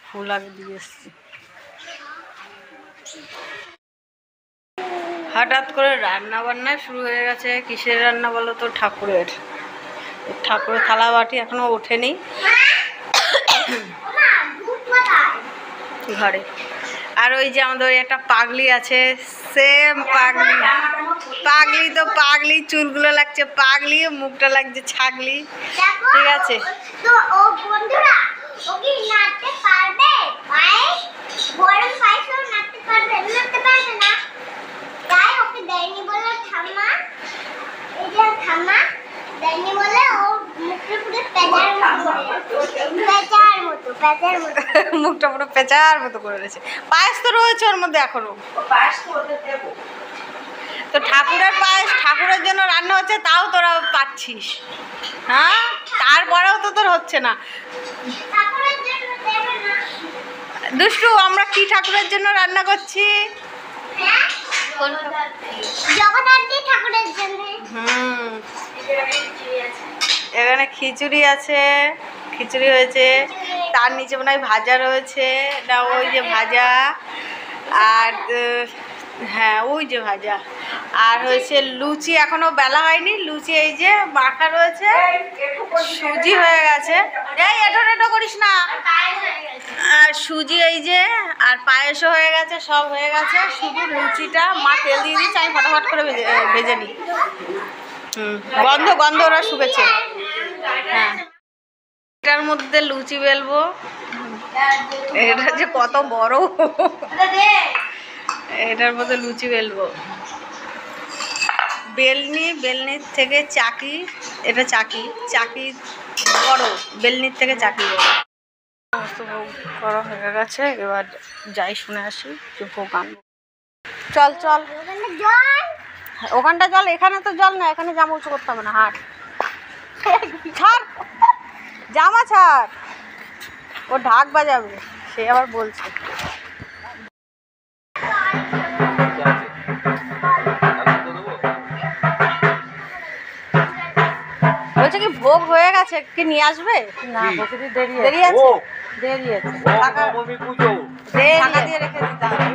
ফুল আগে দিয়ে এসছি। হঠাৎ করে রান্না বান্না শুরু হয়ে গেছে। কিসের রান্না বলো তো? ঠাকুরের। ঠাকুরের থালা বাটি এখনো ওঠেনি ঘরে। আর ওই যে আমাদের একটা পাগলি আছে, সেম পাগলি। পাগলি তো পাগলি, চুলগুলো লাগছে পাগলি, মুখটা লাগছে ছাগলি। ঠিক আছে, তো ও বন্ধুরা ও কি নাচতে পারবে? পায়েস গরম পায়েস ও নাচতে পারবে না। তাই ওকে দেয়নি বলে ঠাম্মা, এই যে ঠাম্মা দেয়নি বলে ও মুখে পুরো পেঁচার মতো মুখটা পুরো পেঁচার মতো করে রয়েছে। পায়েস তো রয়েছে ওর মধ্যে এখনো। পায়েস তো ওদের দেবো। তো ঠাকুরের পায়েস ঠাকুরের জন্য রান্না হচ্ছে, তাও তোরা পাচ্ছিস? হ্যাঁ, তারপরেও তো তোর হচ্ছে না। ঠাকুরের জন্য দেবে না। দুষ্টু, আমরা কি ঠাকুরের জন্য রান্না করছি? হ্যাঁ, জগদ্ধাত্রী ঠাকুরের জন্য। এখানে খিচুড়ি আছে, খিচুড়ি হয়েছে, তার নিচে মনে হয় ভাজা রয়েছে না, ওই যে ভাজা। আর হ্যাঁ, ওই যে ভাজা। আর হয়েছে লুচি, এখনো বেলা হয়নি। লুচি এই যে মাখা রয়েছে, সুজি হয়ে গেছে। এই এটো করিস না। আর সুজি এই যে, আর পায়েসও হয়ে গেছে, সব হয়ে গেছে। শুধু লুচিটা মা তেল দিয়ে দিচ্ছে, আমি ফটাফট করে ভেজে নিই। গন্ধ ওরা শুকেছে। হ্যাঁ, এটার মধ্যে লুচি বেলবো। এটা যে কত বড়, এটার মধ্যে লুচি বেলবো। বেলনির থেকে চাকি, এটা চাকি বড়, বেলনির থেকে চাকি বড়। সমস্ত ভোগ করা হয়ে গেছে, এবার যাই শুনে আসি যে ভোগ আনবো। চল ওখানটা জল, এখানে তো জল না, এখানে জামা উঁচু করতে হবে না। হাট ছাড়, জামা ছাড়, ও ঢাক বাজাবে, সে আবার বলছে। বলছে কি ভোগ হয়ে গেছে, কি নিয়ে আসবে? না, দেরি আছে। টাকা দিয়ে রেখে দিতে হবে।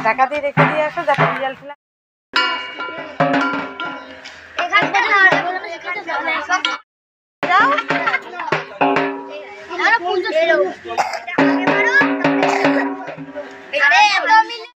টাকা দিয়ে রেখে দিয়ে আসো, দেখো রিজাল্ট ফেলা।